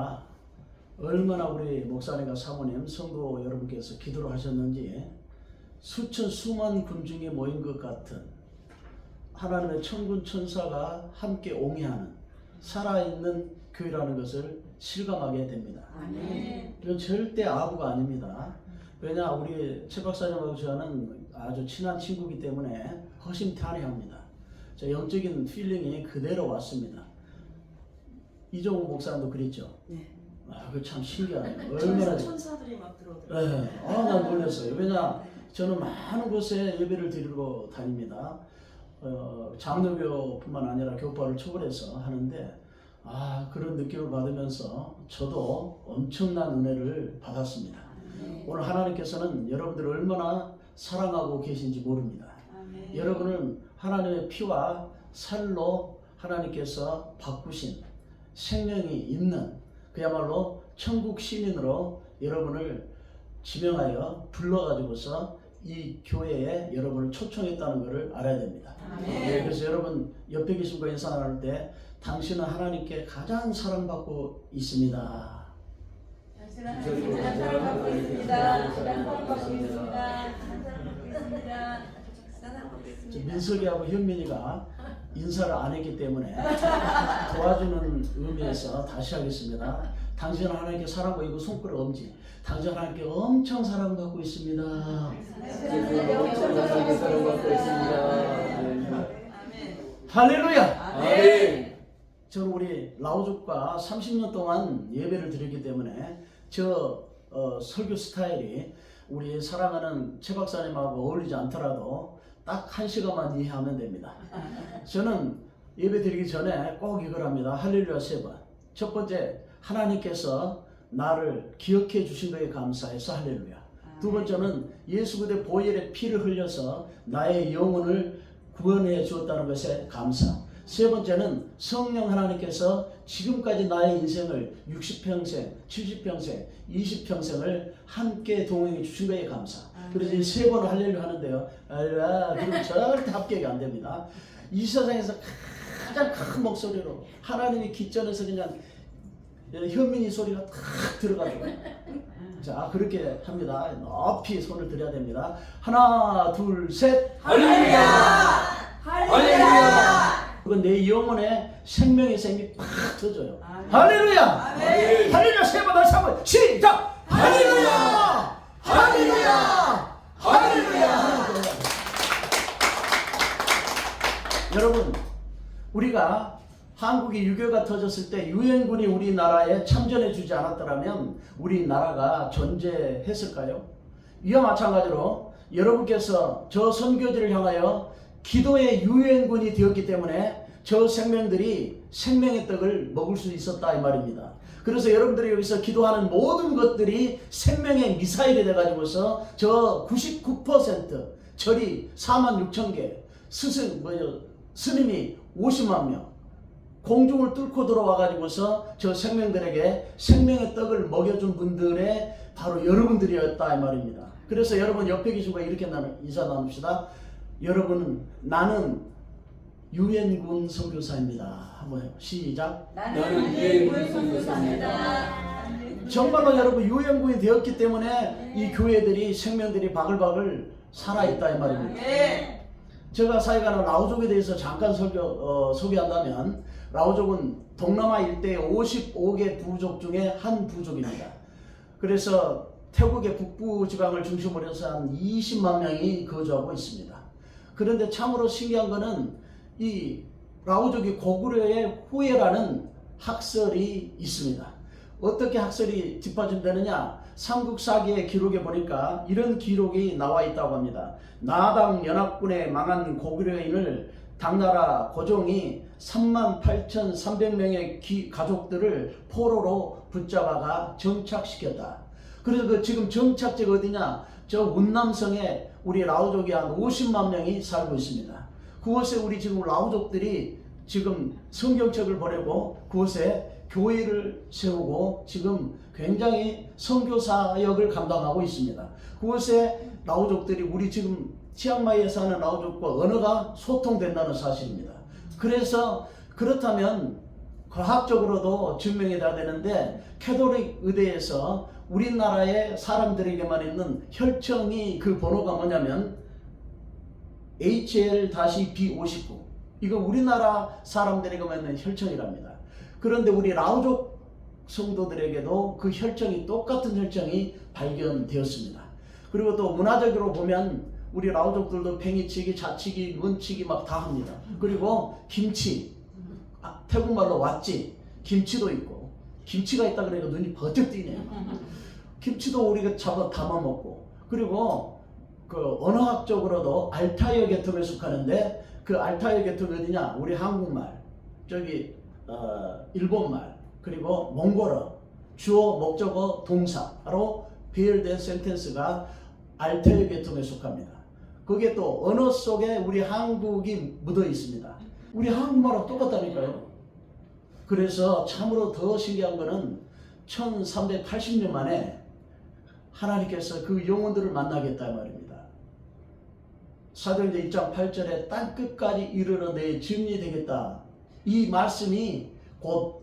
우리가 얼마나 우리 목사님과 사모님, 성도 여러분께서 기도를 하셨는지 수천 수만 군중이 모인 것 같은 하나님의 천군 천사가 함께 옹이하는 살아있는 교회라는 것을 실감하게 됩니다. 아멘. 이건 절대 아부가 아닙니다. 왜냐, 우리 최 박사님하고 저는 아주 친한 친구이기 때문에 허심탄회합니다. 저 영적인 필링이 그대로 왔습니다. 이종우 목사님도 그랬죠? 네. 그 참 신기하네요. 얼마나 천사들이 막 들어오더라고요. 네. 난 놀랐어요. 왜냐, 저는 많은 곳에 예배를 드리러 다닙니다. 장로교뿐만 아니라 교파를 초월해서 하는데 그런 느낌을 받으면서 저도 엄청난 은혜를 받았습니다. 오늘 하나님께서는 여러분들을 얼마나 사랑하고 계신지 모릅니다. 아멘. 여러분은 하나님의 피와 살로 하나님께서 바꾸신 생명이 있는 그야말로 천국 시민으로 여러분을 지명하여 불러가지고서 이 교회에 여러분을 초청했다는 것을 알아야 됩니다. 아멘. 그래서 여러분 옆에 계신 분 인사 나눌 때 당신은 하나님께 가장 사랑받고 있습니다. 당신은 하나님께 가장 사랑받고 있습니다. 가장 사랑받고 있습니다. 가장 사랑받고 있습니다. 사랑받고 있습니다. 민석이하고 현민이가 인사를 안 했기 때문에 도와주는 의미에서 다시 하겠습니다. 당신은 하나님께 사랑받고 있고 손가락 엄지. 당신은 하나님께 엄청 사랑받고 있습니다. 하나님께 엄청 사랑받고 있습니다. 아멘. 할렐루야! 아멘. 저는 우리 라오족과 30년 동안 예배를 드렸기 때문에 저 설교 스타일이 우리 사랑하는 최 박사님하고 어울리지 않더라도 딱 1시간만 이해하면 됩니다. 저는 예배 드리기 전에 꼭 이걸 합니다. 할렐루야 3번. 첫 번째, 하나님께서 나를 기억해 주신 것에 감사해서 할렐루야. 두 번째는 예수 그리스도의 보혈의 피를 흘려서 나의 영혼을 구원해 주었다는 것에 감사. 세 번째는 성령 하나님께서 지금까지 나의 인생을 60평생, 70평생, 20평생을 함께 동행해 주신 것에 감사. 그래서 이 세 번을 할렐루야 하는데요. 할렐루야. 그러면 절대 합격이 안 됩니다. 이 세상에서 가장 큰 목소리로 하나님이 깃전에서 그냥 현민이 소리가 탁 들어가지고. 자, 그렇게 합니다. 높이 손을 들여야 됩니다. 하나, 둘, 셋. 할렐루야! 할렐루야! 그건 내 영혼에 생명의 샘이 팍 터져요. 아멘. 할렐루야! 아멘. 할렐루야! 세 번 다시 한번 시작! 할렐루야! 할렐루야! 할렐루야! 여러분, 우리가 한국이 유교가 터졌을 때 유엔군이 우리나라에 참전해 주지 않았더라면 우리나라가 존재했을까요? 이와 마찬가지로 여러분께서 저 선교지를 향하여 기도의 유엔군이 되었기 때문에 저 생명들이 생명의 떡을 먹을 수 있었다 이 말입니다. 그래서 여러분들이 여기서 기도하는 모든 것들이 생명의 미사일이 돼가지고서 저 99% 절이 46,000개, 스님이 50만 명, 공중을 뚫고 들어와가지고서 저 생명들에게 생명의 떡을 먹여준 분들의 바로 여러분들이었다 이 말입니다. 그래서 여러분 옆에 계신 분 이렇게 인사 나눕시다. 여러분, 나는 유엔군 선교사입니다. 한번 해요. 시작. 나는 유엔군 선교사입니다. 정말로 여러분 유엔군이 되었기 때문에 이 교회들이 생명들이 바글바글 살아있다 이 말입니다. 아멘. 제가 사회가는 라오족에 대해서 잠깐 소개한다면 라오족은 동남아 일대의 55개 부족 중에 한 부족입니다. 그래서 태국의 북부 지방을 중심으로 해서 한 20만 명이 거주하고 있습니다. 그런데 참으로 신기한 거는 이 라오족이 고구려의 후예라는 학설이 있습니다. 어떻게 학설이 뒷받침되느냐? 삼국사기의 기록에 보니까 이런 기록이 나와 있다고 합니다. 나당 연합군에 망한 고구려인을 당나라 고종이 38,300명의 가족들을 포로로 붙잡아가 정착시켰다. 그래서 지금 정착지가 어디냐? 저 운남성에 우리 라오족이 한 50만 명이 살고 있습니다. 그곳에 우리 지금 라오족들이 지금 성경책을 보내고 그곳에 교회를 세우고 지금 굉장히 선교사역을 감당하고 있습니다. 그곳에 라오족들이 우리 지금 치앙마이에 사는 라오족과 언어가 소통된다는 사실입니다. 그래서 그렇다면 과학적으로도 증명이 다 되는데 캐톨릭 의대에서 우리나라의 사람들에게만 있는 혈청이 그 번호가 뭐냐면 HL-B59. 이거 우리나라 사람들에게만 있는 혈청이랍니다. 그런데 우리 라오족 성도들에게도 그 혈청이 똑같은 혈청이 발견되었습니다. 그리고 또 문화적으로 보면 우리 라오족들도 팽이치기, 자치기, 문치기 막 다 합니다. 그리고 김치, 태국말로 왓지, 김치도 있고, 김치가 있다 그러니까 눈이 번쩍 띄네요. 김치도 우리가 잡아 담아 먹고, 그리고 그 언어학적으로도 알타이어 계통에 속하는데 그 알타이어 계통이 어디냐? 우리 한국말, 저기 일본말, 그리고 몽골어, 주어, 목적어, 동사로 배열된 센텐스가 알타이어 계통에 속합니다. 거기에 또 언어 속에 우리 한국이 묻어 있습니다. 우리 한국말하고 똑같다니까요. 그래서 참으로 더 신기한 거는 1380년 만에 하나님께서 그 영혼들을 만나겠다 말입니다. 사도행전 1장 8절에 땅끝까지 이르러 내 증인이 되겠다. 이 말씀이 곧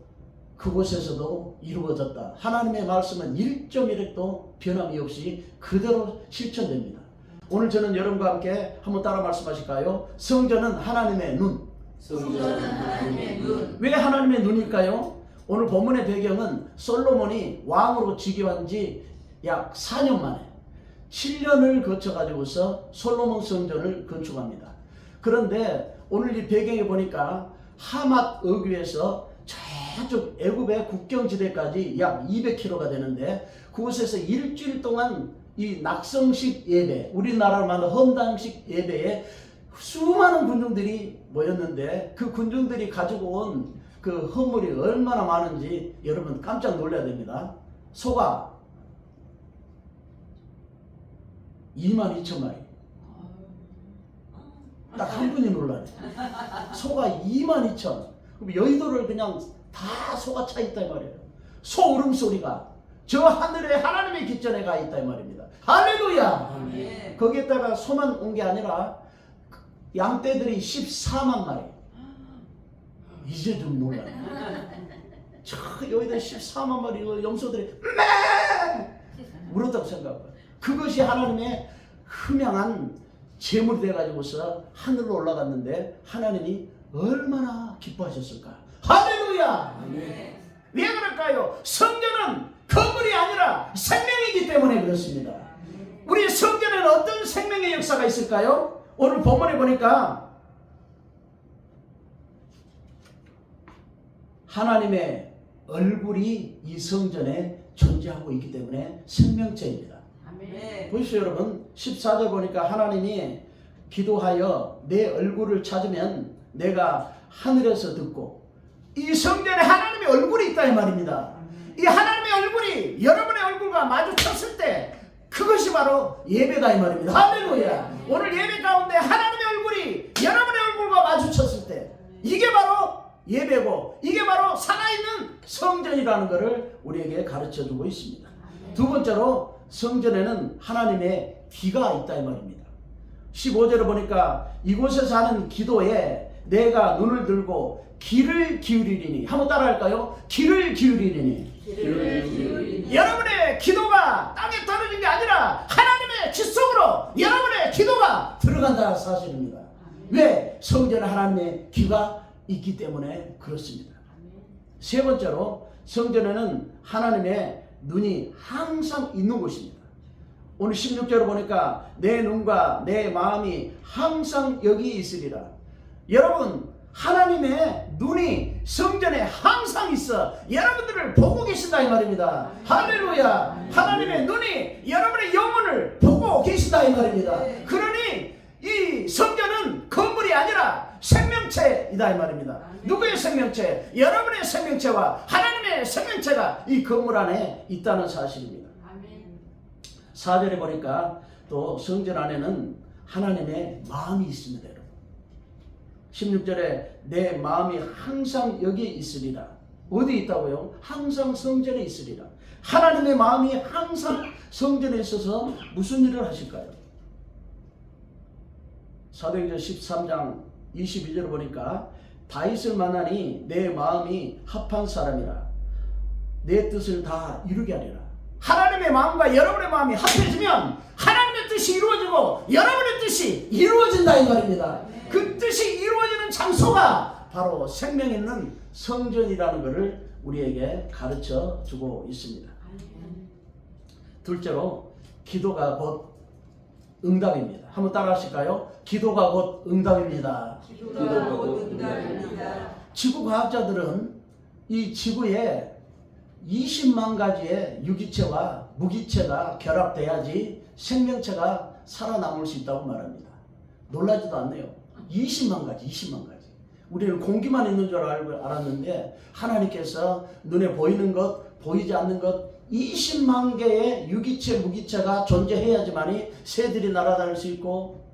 그곳에서도 이루어졌다. 하나님의 말씀은 1.1획도 변함이 없이 그대로 실천됩니다. 오늘 저는 여러분과 함께 한번 따라 말씀하실까요? 성전은 하나님의 눈. 성전은 하나님의 눈. 왜 하나님의 눈일까요? 오늘 본문의 배경은 솔로몬이 왕으로 즉위한 지 약 4년 만에 7년을 거쳐가지고서 솔로몬 성전을 건축합니다. 그런데 오늘 이 배경에 보니까 하맛 어귀에서 저쪽 애굽의 국경지대까지 약 200km가 되는데 그곳에서 일주일 동안 이 낙성식 예배, 우리나라로 만든 헌당식 예배에 수많은 군중들이 모였는데 그 군중들이 가지고 온 그 헌물이 얼마나 많은지 여러분 깜짝 놀라야 됩니다. 소가 22,000마리. 딱 한 분이 놀라네. 소가 22,000. 그럼 여의도를 그냥 다 소가 차 있다 이 말이에요. 소 울음소리가 저 하늘에 하나님의 깃전에 가 있다 이 말입니다. 할렐루야. 아멘. 거기에다가 소만 온 게 아니라 양떼들이 14만 마리. 이제 좀 놀라네. 저 여의도에 14만 마리 염소들이 물었다고 생각해요. 그것이 하나님의 흠양한 제물이 돼가지고서 하늘로 올라갔는데 하나님이 얼마나 기뻐하셨을까. 할렐루야. 아멘. 왜 그럴까요? 성전은 건물이 아니라 생명이기 때문에 그렇습니다. 우리 성전에는 어떤 생명의 역사가 있을까요? 오늘 본문에 보니까 하나님의 얼굴이 이 성전에 존재하고 있기 때문에 생명체입니다. 아멘. 보십시오 여러분. 14절 보니까 하나님이 기도하여 내 얼굴을 찾으면 내가 하늘에서 듣고, 이 성전에 하나님의 얼굴이 있다 이 말입니다. 이 하나님의 얼굴이 여러분의 얼굴과 마주쳤을 때 그것이 바로 예배다 이 말입니다. 할렐루야. 오늘 예배 가운데 하나님의 얼굴이 여러분의 얼굴과 마주쳤을 때 이게 바로 예배고 이게 바로 살아있는 성전이라는 것을 우리에게 가르쳐주고 있습니다. 두 번째로 성전에는 하나님의 귀가 있다 이 말입니다. 15절을 보니까 이곳에서 하는 기도에 내가 눈을 들고 귀를 기울이리니. 한번 따라할까요? 귀를 기울이리니. 귀를 기울이니. 여러분의 기도가 땅에 떨어진 게 아니라 하나님의 귀 속으로 여러분의 기도가 들어간다는 사실입니다. 왜? 성전에 하나님의 귀가 있기 때문에 그렇습니다. 세 번째로 성전에는 하나님의 눈이 항상 있는 곳입니다. 오늘 16절을 보니까 내 눈과 내 마음이 항상 여기 있으리라. 여러분, 하나님의 눈이 성전에 항상 있어 여러분들을 보고 계신다 이 말입니다. 할렐루야. 하나님의 눈이 여러분의 영혼을 보고 계신다 이 말입니다. 그러니 이 성전은 건물이 아니라 생명체이다 이 말입니다. 누구의 생명체? 여러분의 생명체와 하나님의 생명체가 이 건물 안에 있다는 사실입니다. 4절에 보니까 또 성전 안에는 하나님의 마음이 있습니다. 여러분. 16절에 내 마음이 항상 여기 있으리라. 어디 있다고요? 항상 성전에 있으리라. 하나님의 마음이 항상 성전에 있어서 무슨 일을 하실까요? 사도행전 13장 22절을 보니까 다 있을 만하니 내 마음이 합한 사람이라. 내 뜻을 다 이루게 하리라. 하나님의 마음과 여러분의 마음이 합해지면 하나님의 뜻이 이루어지고 여러분의 뜻이 이루어진다 이 말입니다. 그 뜻이 이루어지는 장소가 바로 생명 있는 성전이라는 것을 우리에게 가르쳐 주고 있습니다. 둘째로 기도가 곧 응답입니다. 한번 따라 하실까요? 기도가 곧 응답입니다. 기도가 곧 응답입니다. 지구과학자들은 이 지구에 20만 가지의 유기체와 무기체가 결합돼야지 생명체가 살아남을 수 있다고 말합니다. 놀라지도 않네요. 20만 가지. 우리는 공기만 있는 줄 알았는데 하나님께서 눈에 보이는 것, 보이지 않는 것 20만 개의 유기체, 무기체가 존재해야지만이 새들이 날아다닐 수 있고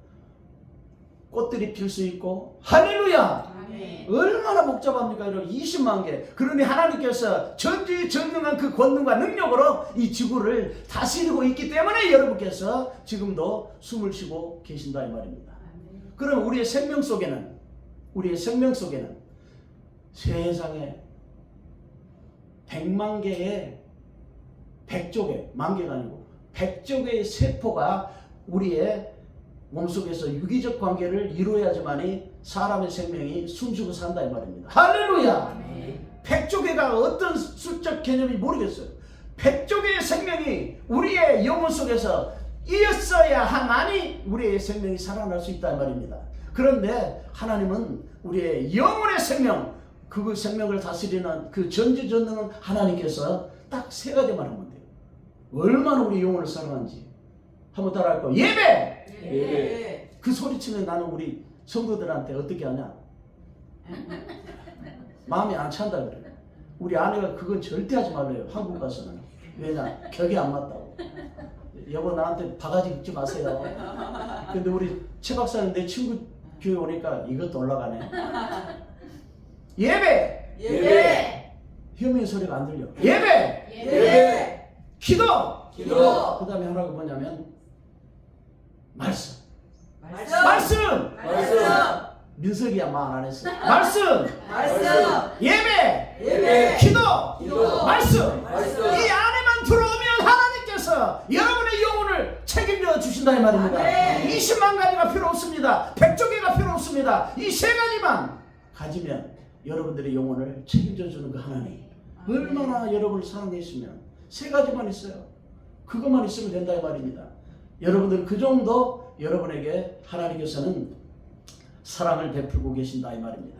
꽃들이 필 수 있고 할렐루야! 아멘. 얼마나 복잡합니까? 여러분 20만 개. 그러니 하나님께서 전지전능한 그 권능과 능력으로 이 지구를 다스리고 있기 때문에 여러분께서 지금도 숨을 쉬고 계신다 이 말입니다. 그럼 우리의 생명 속에는 세상에 100만 개의 100조 개, 만 개가 아니고 100조 개의 세포가 우리의 몸속에서 유기적 관계를 이루어야지만이 사람의 생명이 숨쉬고 산다 이 말입니다. 할렐루야! 100조 개가 어떤 수적 개념이 모르겠어요. 100조 개의 생명이 우리의 영혼 속에서 이었어야 하나니 우리의 생명이 살아날 수 있다 이 말입니다. 그런데 하나님은 우리의 영혼의 생명, 그 생명을 다스리는 그 전지전능한 하나님께서 딱 세 가지만 하면 돼요. 얼마나 우리 영혼을 사랑하는지 한번 따라할까요? 예배! 그 소리치면 나는 우리 성도들한테 어떻게 하냐? 마음이 안 찬다 그래요. 우리 아내가 그건 절대 하지 말래요. 한국 가서는. 왜냐? 격이 안 맞다고. 여보 나한테 바가지 긁지 마세요. 근데 우리 최 박사님 내 친구 교회 오니까 이것도 올라가네. 예배! 혐의 소리가 안 들려. 예배! 기도! 그 다음에 하나가 뭐냐면 말씀. 민석이야 말 안 했어. 말씀. 예배. 기도. 말씀. 이 안에만 들어오면 하나님께서 여러분의 영혼을 책임져 주신다 이 말입니다. 20만 가지가 필요 없습니다. 100조 개가 필요 없습니다. 이 세 가지만 가지면 여러분들의 영혼을 책임져 주는 그 하나님. 얼마나 여러분을 사랑해 있으면 세 가지만 있어요. 그것만 있으면 된다 이 말입니다. 여러분들 그 정도 여러분에게 하나님께서는 사랑을 베풀고 계신다 이 말입니다.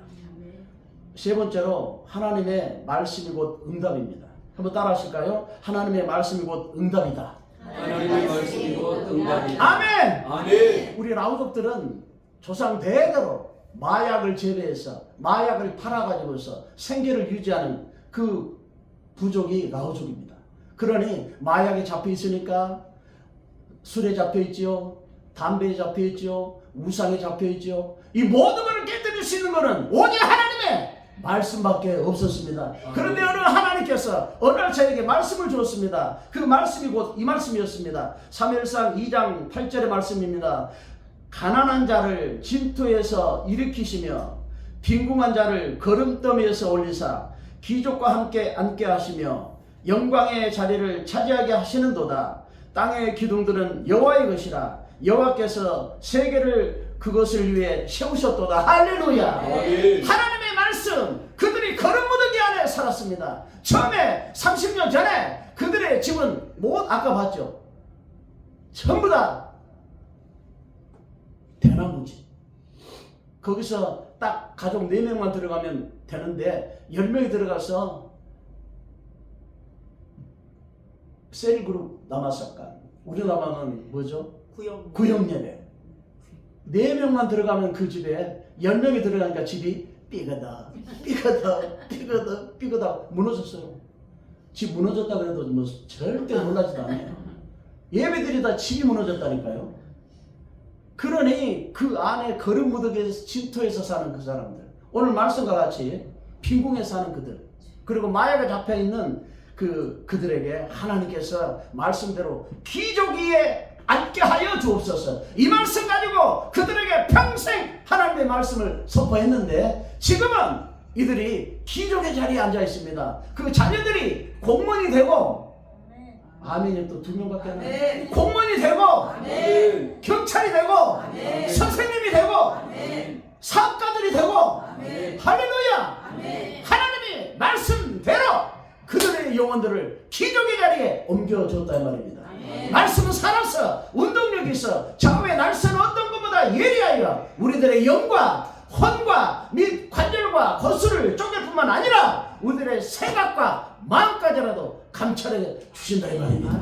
세 번째로 하나님의 말씀이 곧 응답입니다. 한번 따라 하실까요? 하나님의 말씀이 곧 응답이다. 하나님의 말씀이 곧 응답이다. 아멘! 우리 라우족들은 조상 대대로 마약을 재배해서 마약을 팔아가지고서 생계를 유지하는 그 부족이 라우족입니다. 그러니 마약에 잡혀 있으니까 술에 잡혀 있지요, 담배에 잡혀 있지요, 우상에 잡혀 있지요. 이 모든 것을 깨뜨릴 수 있는 것은 오직 하나님의 말씀밖에 없었습니다. 그런데 어느 하나님께서 어느 날 저에게 말씀을 주었습니다. 그 말씀이 곧 이 말씀이었습니다. 사무엘상 2장 8절의 말씀입니다. 가난한 자를 진토에서 일으키시며 빈궁한 자를 거름더미에서 올리사 귀족과 함께 앉게 하시며 영광의 자리를 차지하게 하시는도다. 땅의 기둥들은 여호와의 것이라. 여호와께서 세계를 그것을 위해 세우셨도다. 할렐루야. 하나님의 말씀, 그들이 거름무더기 안에 살았습니다. 처음에 30년 전에 그들의 집은 아까 봤죠? 전부 다 대나무집. 거기서 딱 가족 4명만 들어가면 되는데 10명이 들어가서 셀그룹 남아사건. 우리나라는 뭐죠? 구역예배. 4명만 들어가면 그 집에 10명이 들어가니까 집이 삐그덕 무너졌어요. 집 무너졌다 그래도 뭐 절대 놀라지도 않아요. 예배드리다 집이 무너졌다니까요. 그러니 그 안에 거름무더기에서 진토에서 사는 그 사람들, 오늘 말씀과 같이 빈궁에 사는 그들, 그리고 마약에 잡혀있는 그들에게 하나님께서 말씀대로 기적 위에 앉게 하여 주옵소서. 이 말씀 가지고 그들에게 평생 하나님의 말씀을 선포했는데 지금은 이들이 기적의 자리에 앉아 있습니다. 그 자녀들이 공무원이 되고, 아멘이 또 2명밖에 안 나요. 공무원이 되고, 경찰이 되고, 선생님이 되고, 사업가들이 되고, 할렐루야! 하나님이 말씀대로 그들의 영혼들을 기적의 자리에 옮겨줬다 이 말입니다. 말씀은 살아서 운동력이 있어 좌우의 날선 어떤 것보다 예리하여 우리들의 영과 혼과 및 관절과 거수를 쪼갤 뿐만 아니라 우리들의 생각과 마음까지라도 감찰해 주신다 이 말입니다.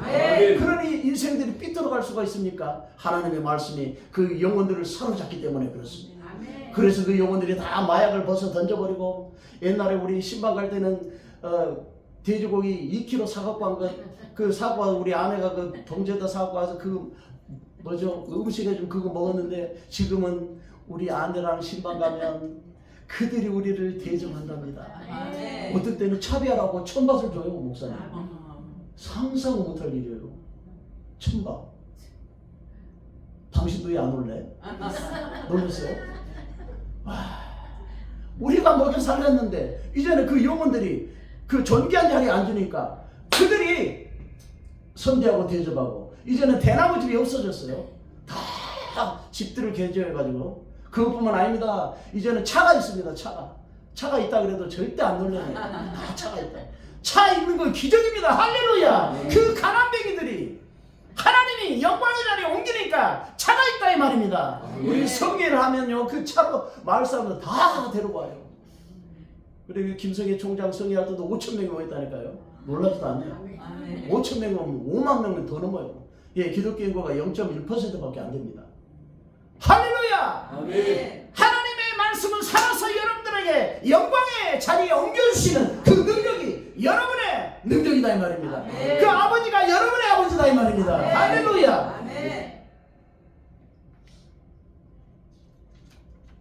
그러니 인생들이 삐뚤어갈 수가 있습니까? 하나님의 말씀이 그 영혼들을 사로잡기 때문에 그렇습니다. 그래서 그 영혼들이 다 마약을 벗어 던져버리고, 옛날에 우리 신방 갈 때는 돼지고기 2kg 사갖고 한 것, 그 사고 우리 아내가 그 동제에다 사갖고 와서 그 뭐죠, 음식에 좀 그거 먹었는데, 지금은 우리 아내랑 신방 가면 그들이 우리를 대접한답니다. 어떨 때는 차비하라고 천밭을 줘요 목사님. 상상 못할 일이에요. 천밭. 당신도 왜 안 올래? 놀랐어요? 와, 우리가 먹여 살렸는데 이제는 그 영혼들이 그 존귀한 자리에 앉으니까 그들이 선대하고 대접하고, 이제는 대나무집이 없어졌어요. 다 집들을 개조해가지고. 그것뿐만 아닙니다. 이제는 차가 있습니다. 차가 있다 그래도 절대 안 놀래요. 다 차가 있다. 차 있는 건 기적입니다. 할렐루야. 그 가난뱅이들이 하나님이 영광의 자리에 옮기니까 차가 있다 이 말입니다. 우리 성회를 하면요, 그 차로 마을 사람들 다 데리고 와요. 그리고 김성애 총장 성회할 때도 5,000명이 모였다니까요. 놀라지도 않네요. 5,000명이 오면 5만 명은 더 넘어요. 예, 기독교 인구가 0.1%밖에 안 됩니다. 할렐루야! 하나님의 말씀은 살아서 여러분들에게 영광의 자리에 옮겨주시는 그 능력이 여러분의 능력이다 이 말입니다. 그 아버지가 여러분의 아버지다 이 말입니다. 할렐루야!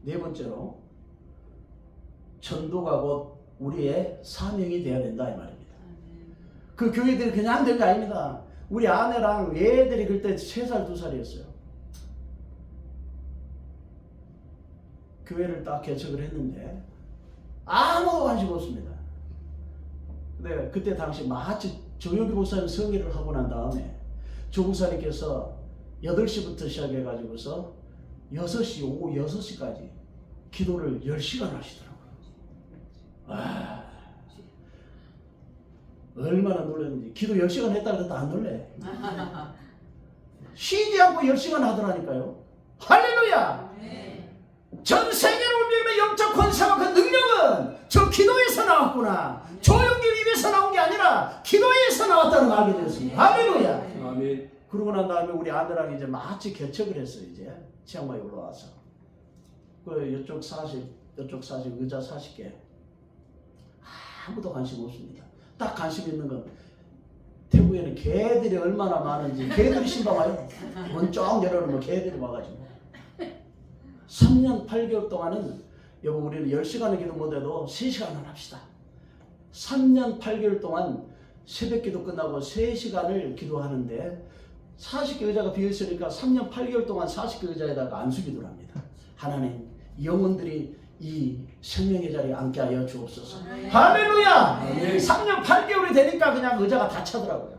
네 번째로, 전도가 곧 우리의 사명이 되어야 된다 이 말입니다. 그 교회들이 그냥 된 게 아닙니다. 우리 아내랑 애들이 그때 3살 2살이었어요. 교회를 딱 개척을 했는데 아무도 관심 없습니다. 근데 그때 당시 마치 정혁기 목사님 성의를 하고 난 다음에 조 목사님께서 8시부터 시작해가지고서 6시, 오후 6시까지 기도를 10시간 하시더라고요. 아, 얼마나 놀랐는지. 기도 10시간 했다 그래도 안 놀래. 쉬지 않고 10시간 하더라니까요. 할렐루야! 전 세계를 움직이는 영적 권세와 그 능력은 저 기도에서 나왔구나. 조용길 입에서 나온 게 아니라 기도에서 나왔다는 걸 알게 되었습니다. 할렐루야! 아멘. 그러고 난 다음에 우리 아내랑 이제 마치 개척을 했어요. 이제 치앙마이 올라와서 그 이쪽 40 의자 40개. 아무도 관심 없습니다. 딱 관심 있는 건 태국에는 개들이 얼마나 많은지. 개들이 신방 와요. 문 쫙 열어놓으면 개들이 와가지고 3년 8개월 동안은, 여보 우리는 10시간을 기도 못해도 3시간을 합시다. 3년 8개월 동안 새벽 기도 끝나고 3시간을 기도하는데 40개 의자가 비어있으니까 3년 8개월 동안 40개 의자에다가 안수기도를 합니다. 하나님, 영혼들이 이 생명의 자리에 앉게 하여 주옵소서. 할렐루야! 3년 8개월이 되니까 그냥 의자가 다 차더라고요.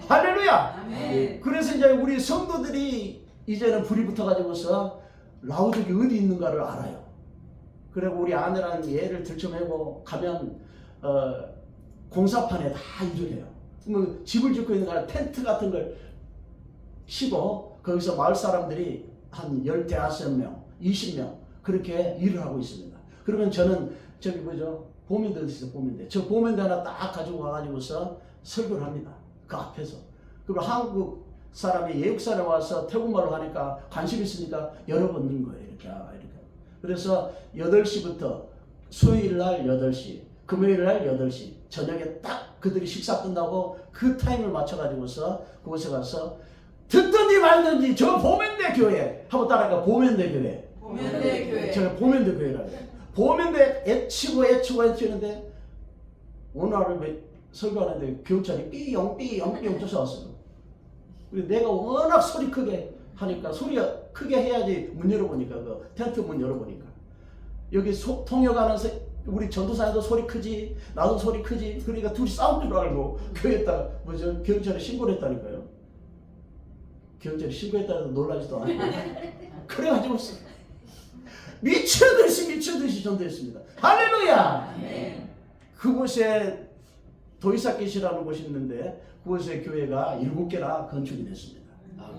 할렐루야! 그래서 이제 우리 성도들이 이제는 불이 붙어가지고서 라우족이 어디 있는가를 알아요. 그리고 우리 아내랑 얘를 들쳐매고 가면 공사판에 다 일을 해요. 뭐 집을 짓고 있는 거 텐트 같은 걸 치고 거기서 마을 사람들이 한 15명, 20명 그렇게 일을 하고 있습니다. 그러면 저는 저기 뭐죠? 보면대 어디 있어? 보면대. 저 보면대 하나 딱 가지고 가가지고서 설교를 합니다. 그 앞에서. 그리고 한국 사람이 외국 사람이 와서 태국말로 하니까 관심 있으니까 여러 번 넣는 거예요. 이렇게. 그래서 8시부터 수요일 날 8시, 금요일 날 8시, 저녁에 딱 그들이 식사 끝나고 그 타임을 맞춰가지고서 그곳에 가서 듣든지 말든지 저 보면대 교회 하고 따라가. 보면대 교회. 보면대 교회. 제가 보면대 교회라고 해요. 보면대 애치고 어느 날을 설교하는데 경찰이 삐용 쫓아왔어요. 내가 워낙 소리 크게 하니까 소리가 크게 해야지 문 열어보니까 그 텐트 문 열어보니까 여기 통역하는 우리 전도사님도 소리 크지 나도 소리 크지 그러니까 둘이 싸운 줄 알고 교회에다 뭐죠 경찰에 신고를 했다니까요. 경찰에 신고했다고 놀라지도 않고 그래가지고 미쳐듯이 전도했습니다. 할렐루야. 그곳에 도이사켓이라는 곳이 있는데 그곳에 교회가 7개나 건축이 됐습니다.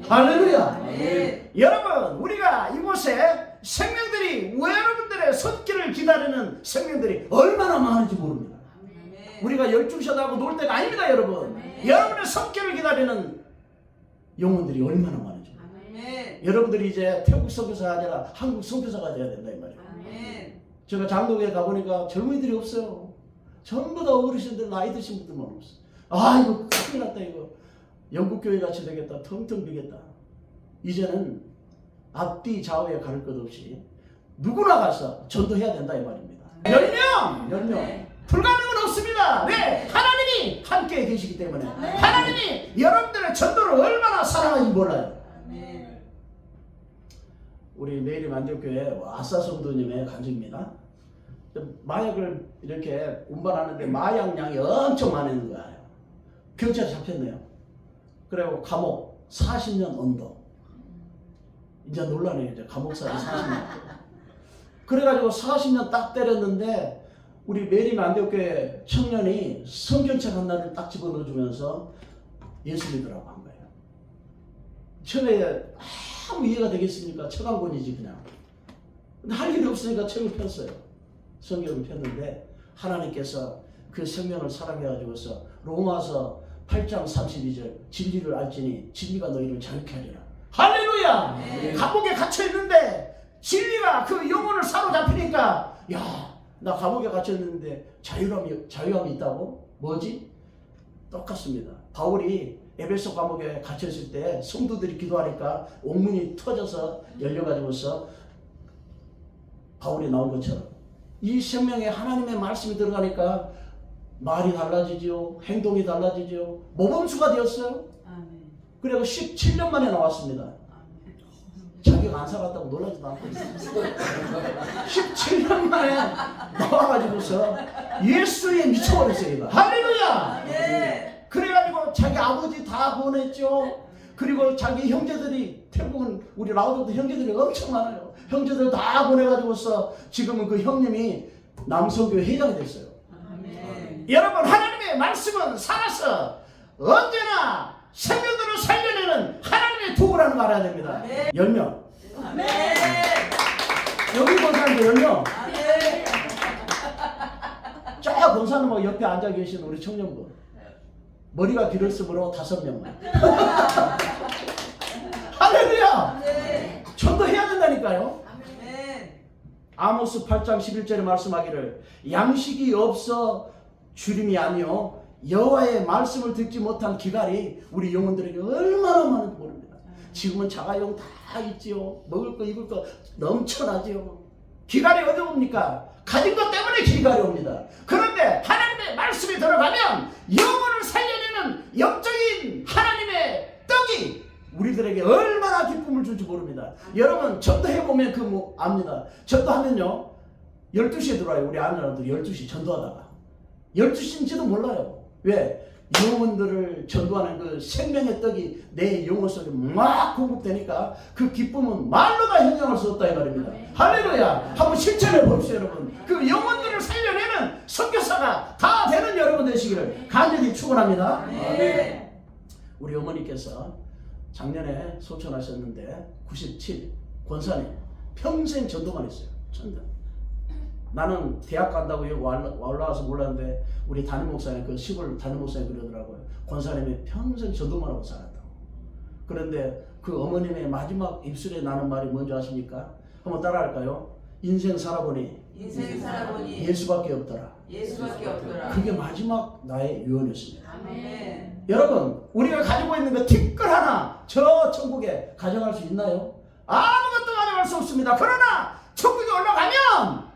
할렐루야. 여러분 우리가 이곳에 생명들이 여러분들의 손길을 기다리는 생명들이 얼마나 많은지 모릅니다. 우리가 12샷 하고 놀 때가 아닙니다. 여러분 여러분의 손길을 기다리는 영혼들이 얼마나 많은지 여러분들이 이제 태국 선교사가 아니라 한국 선교사가 돼야 된다 이 말이에요. 제가 장독에 가보니까 젊은이들이 없어요. 전부 다 어르신들 나이 드신 분들만 없어요. 아 이거 큰일 났다 이거. 영국 교회 같이 되겠다. 텅텅 비겠다. 이제는 앞뒤 좌우에 가릴 것 없이 누구나 가서 전도해야 된다 이 말입니다. 10명 불가능은 없습니다. 왜? 하나님이 함께 계시기 때문에 하나님이 여러분들의 전도를 얼마나 사랑하는지 몰라요. 우리 내일이 만족교회 아싸 성도님의 간증입니다. 마약을 이렇게 운반하는데 마약량이 엄청 많은 거예요. 경찰에 잡혔네요. 그리고 감옥 40년 언도. 이제 논란이에요. 이제 감옥살이 40년. 그래가지고 40년 딱 때렸는데 우리 메리 안디옥교회 청년이 성경책 하나를 딱 집어넣어주면서 예수 믿으라고 한 거예요. 처음에 아무 이해가 되겠습니까? 책 한 권이지 그냥. 근데 할 일이 없으니까 책을 폈어요. 성경을 폈는데 하나님께서 그 생명을 사랑해가지고서 로마서 8장 32절 진리를 알지니 진리가 너희를 자유케 하리라. 할렐루야. 감옥에 갇혀있는데 진리가 그 영혼을 사로잡히니까 야 나 감옥에 갇혀있는데 자유함이 있다고? 뭐지? 똑같습니다. 바울이 에베소 감옥에 갇혔을 때 성도들이 기도하니까 옥문이 터져서 열려가지고서 바울이 나온 것처럼 이 생명에 하나님의 말씀이 들어가니까 말이 달라지죠. 행동이 달라지죠. 모범수가 되었어요. 그리고 17년 만에 나왔습니다. 자기가 안 살았다고 놀라지도 않고 있어요. 17년 만에 나와가지고서 예수에 미쳐버렸어요. 얘가. 할렐루야. 그래가지고 자기 아버지 다 보냈죠. 그리고 자기 형제들이 태국은 우리 라오도도 형제들이 엄청 많아요. 형제들 다 보내가지고서 지금은 그 형님이 남성교회 회장이 됐어요. 여러분 하나님의 말씀은 살아서 언제나 생명들을 살려내는 하나님의 도구라는 걸 알아야 됩니다. 10명. 여기 권사님도 10명. 쫙 권사님 옆에 앉아 계신 우리 청년분. 머리가 길었으므로 5명만. 할렐루야. 전도해야 된다니까요. 아모스 8장 11절에 말씀하기를 양식이 없어 주림이 아니요 여호와의 말씀을 듣지 못한 기갈이 우리 영혼들에게 얼마나 많은지 모릅니다. 지금은 자가용 다 있지요. 먹을 거 입을 거 넘쳐나지요. 기갈이 어디 옵니까? 가진 것 때문에 기갈이 옵니다. 그런데 하나님의 말씀이 들어가면 영혼을 살려내는 영적인 하나님의 떡이 우리들에게 얼마나 기쁨을 줄지 모릅니다. 여러분 전도해보면 압니다. 전도하면요 12시에 들어와요. 우리 아내랑도 12시 전도하다가 12시인지도 몰라요. 왜? 영혼들을 전도하는 그 생명의 떡이 내 영혼 속에 막 공급되니까 그 기쁨은 말로 다 형용할 수 없다 이 말입니다. 할렐루야. 한번 실천해 봅시다 여러분. 그 영혼들을 살려내는 선교사가 다 되는 여러분 되시기를 간절히 축원합니다. 우리 어머니께서 작년에 소천하셨는데 97 권사님 평생 전도만 했어요. 전도. 나는 대학 간다고 여기 올라와서 몰랐는데 우리 담임 목사님 그 시골 담임 목사님 그러더라고요. 권사님이 평생 전도만 하고 살았다고. 그런데 그 어머님의 마지막 입술에 나는 말이 뭔지 아십니까? 한번 따라할까요? 인생 살아보니 예수밖에 없더라. 그게 마지막 나의 유언이었습니다. 아멘. 여러분 우리가 가지고 있는 그 티끌 하나 저 천국에 가져갈 수 있나요? 아무것도 가져갈 수 없습니다. 그러나 천국에 올라가면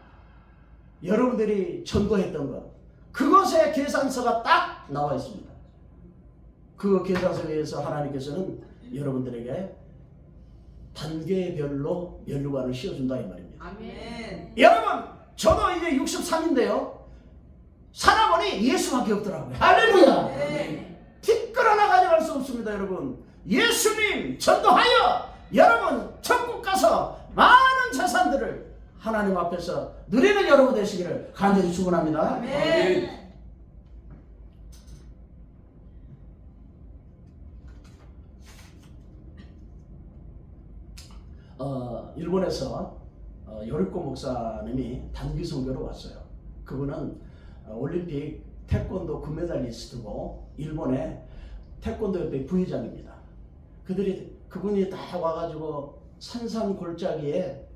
여러분들이 전도했던 것 그것의 계산서가 딱 나와 있습니다. 그 계산서에 의해서 하나님께서는 여러분들에게 단계별로 면류관을 씌워준다 이 말입니다. 아멘. 여러분, 저도 이제 63인데요. 살아보니 예수밖에 없더라고요. 할렐루야. 네. 티끌 하나 가져갈 수 없습니다. 여러분, 예수님 전도하여 여러분 천국 가서 많은 재산들을 하나님 앞에서 누리는 여러분 되시기를 간절히 축원합니다. 아멘. 일본에서 요리코 목사님이 단기 선교로 왔어요. 그분은 올림픽 태권도 금메달리스트고 일본의 태권도협회 부회장입니다. 그분이 다 와가지고 산산골짜기에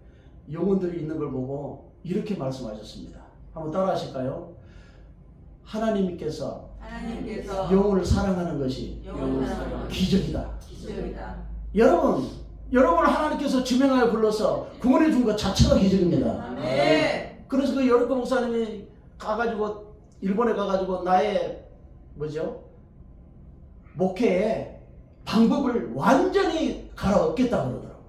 영혼들이 있는 걸 보고 이렇게 말씀하셨습니다. 한번 따라하실까요? 하나님께서 영혼을 사랑하는 것이 영혼을 사랑하는 기적이다. 기적이다. 여러분을 하나님께서 지명하여 불러서 구원해 준 것 자체가 기적입니다. 아멘. 그래서 그 여리코 목사님이 가가지고 일본에 가가지고 나의 목회의 방법을 완전히 갈아엎겠다 그러더라고요.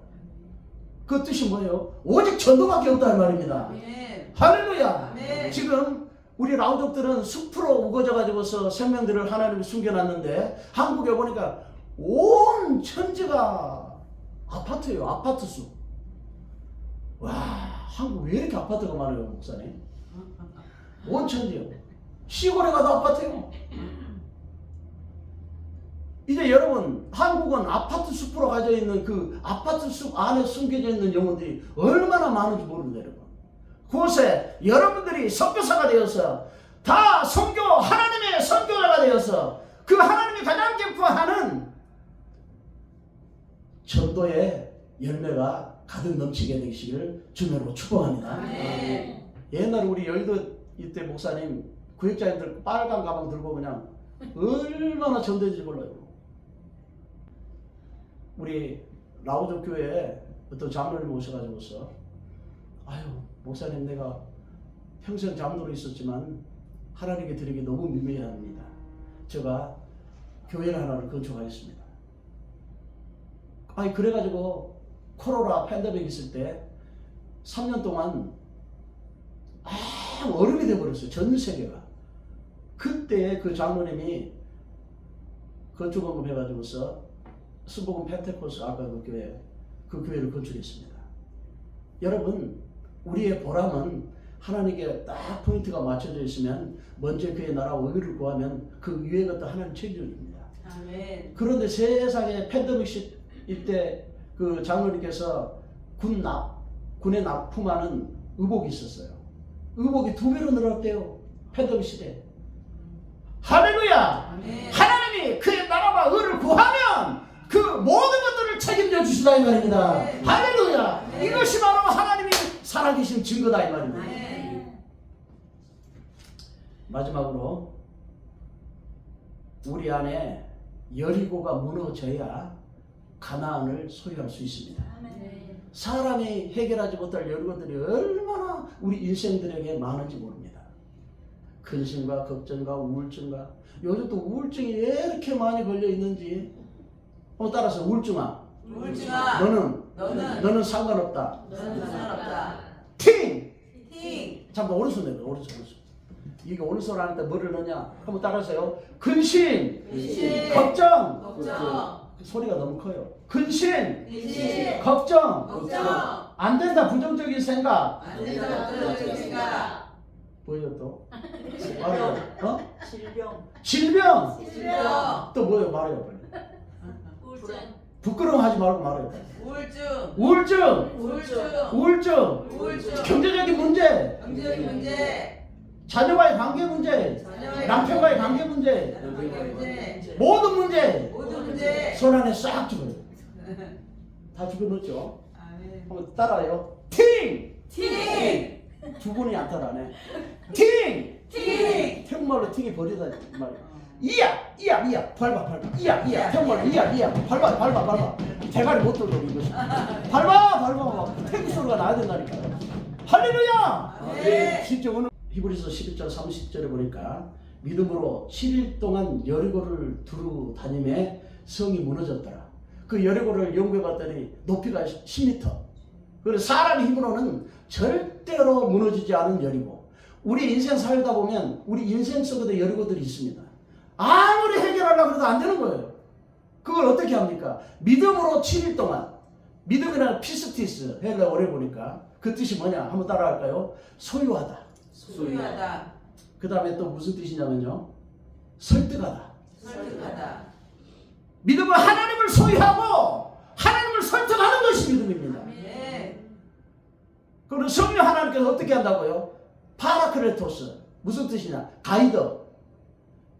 그 뜻이 뭐예요? 오직 전도밖에 없다는 말입니다. 아멘. 할렐루야. 아멘. 지금 우리 라오족들은 숲으로 우거져 가지고서 생명들을 하나님이 숨겨놨는데 한국에 보니까 온 천지가 아파트예요. 아파트 숲. 와, 한국 왜 이렇게 아파트가 많아요, 목사님? 온 천지요. 시골에 가도 아파트예요. 이제 여러분, 한국은 아파트 숲으로 가져 있는 그 아파트 숲 안에 숨겨져 있는 영혼들이 얼마나 많은지 모릅니다, 여러분. 그곳에 여러분들이 선교사가 되어서 다 하나님의 선교자가 되어서 그 하나님이 가장 기뻐하는 전도의 열매가 가득 넘치게 되시기를 주님으로 축복합니다. 아멘. 옛날에 우리 여의도 이때 목사님 구역자님들 빨간 가방 들고 그냥 얼마나 전도했는지 몰라요. 우리 라오족 교회에 어떤 장로님 오셔가지고서 아유 목사님, 내가 평생 장로로 있었지만 하나님께 드리기 너무 미미합니다. 제가 교회를 하나를 건축하겠습니다. 아니 그래가지고 코로나 팬데믹 있을 때 3년 동안 얼음이 돼버렸어요. 전 세계가. 그때 그 장로님이 건축원금 해가지고서 순복음 펜테코스 아까 그 교회를 건축했습니다. 여러분, 우리의 보람은 하나님께 딱 포인트가 맞춰져 있으면 먼저 그의 나라와 의를 구하면 그 위에 것도 하나님 책임집니다. 아멘. 그런데 세상에 팬데믹 이때 그 장로님께서 군에 납품하는 의복이 있었어요. 의복이 2배로 늘었대요. 팬데믹 시대. 할렐루야! 아멘. 하나님이 그의 나라와 의를 구하면 그 모든 것들을 책임져 주시다 이 말입니다. 네. 할렐루야! 네. 이것이 바로 하나님이 살아계신 증거다 이 말입니다. 아멘. 마지막으로 우리 안에 여리고가 무너져야 가나안을 소유할 수 있습니다. 아멘. 사람이 해결하지 못할 여리고들이 얼마나 우리 일생들에게 많은지 모릅니다. 근심과 걱정과 우울증과 요즘 또 우울증이 왜 이렇게 많이 걸려 있는지 따라서 우울증아, 너는 상관없다. 너는 상관없다. 팅! 팅. 오른손 내려. 오른손. 이게 오른손 안에 뭐를 넣냐? 한번 따라하세요. 근심, 걱정. 소리가 너무 커요. 근심, 걱정. 안 된다 부정적인 생각. 뭐예요 또? 말해요. 질병. 또 뭐예요? 말해요 빨리. 부끄러워하지 말고 말해요. 우울증. 경제적인 문제. 자녀와의 관계 문제. 남편과의 관계 문제. 모든 문제. 손 안에 싹 집어요. 다 집어넣었죠? 한번 따라요. 팅! 두 분이 안 따라하네. 팅! 태국말로 팅이 버리다 말이야. 이야 밟아 이야 태국말로 이야 밟아 대가리 못 들고 이것이 밟아 태국 소리가 나야 된다니까요. 할렐루야. 진짜 오늘 히브리서 11장 30절에 보니까 믿음으로 7일 동안 여리고를 두루 다니며 성이 무너졌더라. 그 여리고를 연구해 봤더니 높이가 10m. 그래서 사람 힘으로는 절대로 무너지지 않은 여리고. 우리 인생 살다 보면 우리 인생 속에도 여리고들이 있습니다. 아무리 해결하려고 해도 안 되는 거예요. 그걸 어떻게 합니까? 믿음으로 7일 동안. 믿음이라는 피스티스 헬라 오래 보니까 그 뜻이 뭐냐? 한번 따라할까요? 소유하다. 소유하다. 그 다음에 또 무슨 뜻이냐면요. 설득하다. 설득하다. 믿음은 하나님을 소유하고 하나님을 설득하는 것이 믿음입니다. 네. 그리고 성령 하나님께서 어떻게 한다고요? 파라크레토스. 무슨 뜻이냐? 가이드.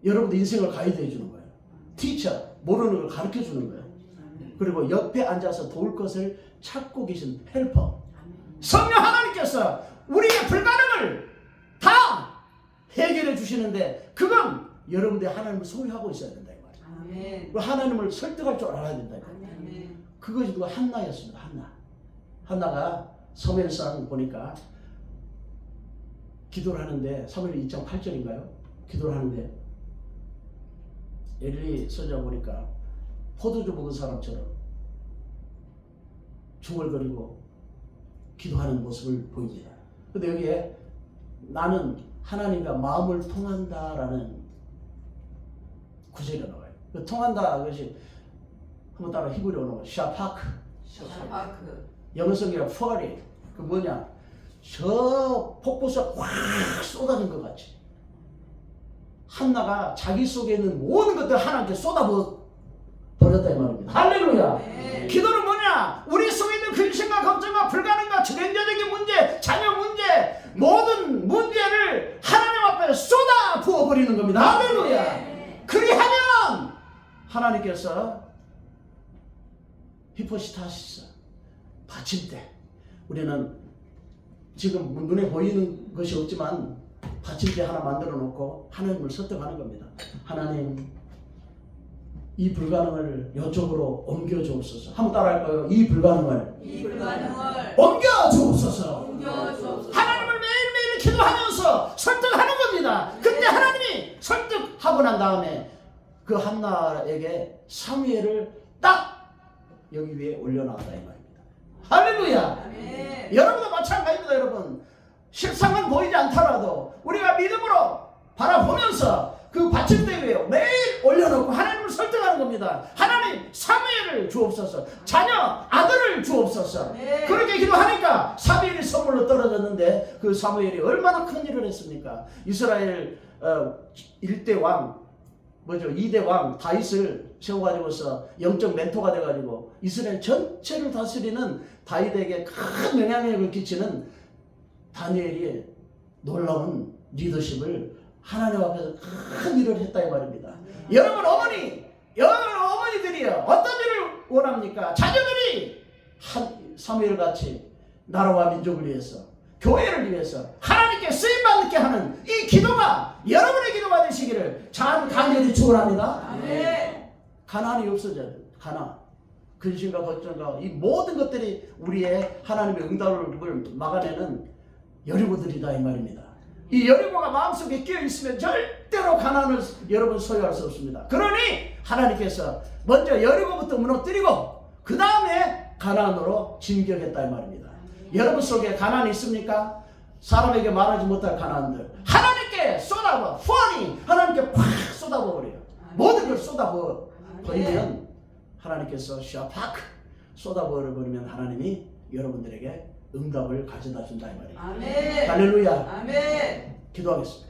여러분들 인생을 가이드해 주는 거예요. 티처. 모르는 걸 가르쳐 주는 거예요. 그리고 옆에 앉아서 도울 것을 찾고 계신 헬퍼. 성령 하나님께서 우리의 불가능을 다 해결해 주시는데 그건 여러분들이 하나님을 소유하고 있어야 된다 이 말이에요. 아멘. 그리고 하나님을 설득할 줄 알아야 된다 이 말이에요. 아멘. 그것이 누가 한나였습니다. 한나가 사무엘상 보니까 기도를 하는데 사무엘 2.8절인가요? 기도를 하는데 엘리 선지자 보니까 포도주 먹은 사람처럼 중얼거리고 기도하는 모습을 보입니다. 근데 여기에 나는 하나님과 마음을 통한다라는 구절이 나와요. 그 통한다 그것이 한번 따라 히브리어로 샤파크. 샤파크. 영어 성경에 펄이 그 뭐냐? 저 폭포수가 확 쏟아진 것 같이 한나가 자기 속에 있는 모든 것들을 하나님께 쏟아버렸다 이 말입니다. 할렐루야. 네. 기도는 뭐냐? 우리 속에 있는 근심과 걱정과 불가능과 경제적인 문제, 자녀 문제, 모든 문제를 하나님 앞에 쏟아 부어버리는 겁니다. 할렐루야. 네. 그리하면 하나님께서 히포시타시스 받침대. 우리는 지금 눈에 보이는 것이 없지만 받침대 하나 만들어 놓고 하나님을 설득하는 겁니다. 하나님, 이 불가능을 이쪽으로 옮겨 주옵소서. 한번 따라할까요? 이 불가능을 옮겨 주옵소서. 하나님을 매일매일 기도하면서 설득하는 겁니다. 근데 하나님이 설득하고 난 다음에 그 한나에게 사무엘을 딱 여기 위에 올려놨다 이 말입니다. 할렐루야. 아멘. 여러분도 마찬가지입니다. 여러분 실상은 보이지 않더라도 우리가 믿음으로 바라보면서 그 받침대 위에 매일 올려놓고 하나님을 설득하는 겁니다. 하나님 사무엘을 주옵소서. 자녀 아들을 주옵소서. 네. 그렇게 기도하니까 사무엘이 선물로 떨어졌는데 그 사무엘이 얼마나 큰 일을 했습니까? 이스라엘 1대 왕 뭐죠? 2대 왕 다윗을 세워가지고서 영적 멘토가 돼가지고 이스라엘 전체를 다스리는 다윗에게 큰 영향력을 끼치는 다니엘이 놀라운 리더십을 하나님 앞에서 큰 일을 했다 이 말입니다. 여러분 어머니들이요 어떤 일을 원합니까? 자녀들이 사무엘 같이 나라와 민족을 위해서 교회를 위해서 하나님께 쓰임받게 하는 이 기도가 여러분의 기도가 되시기를 간절히 축원합니다. 아멘. 가난이 없어져야 돼요. 가난, 근심과 걱정과 이 모든 것들이 우리의 하나님의 응답을 막아내는 여리고들이다 이 말입니다. 이 여리고가 마음속에 끼어 있으면 절대로 가난을 여러분 소유할 수 없습니다. 그러니 하나님께서 먼저 여리고부터 무너뜨리고 그 다음에 가난으로 진격했다 이 말입니다. 여러분 속에 가난이 있습니까? 사람에게 말하지 못할 가난들 하나님께 쏟아부어 후원이 하나님께 팍 쏟아부어버려요. 모든 걸 쏟아부어버리면 하나님께서 샤파크 쏟아부어버리면 하나님이 여러분들에게 응답을 가져다 준다 이 말이에요. 아멘. 할렐루야. 아멘. 기도하겠습니다.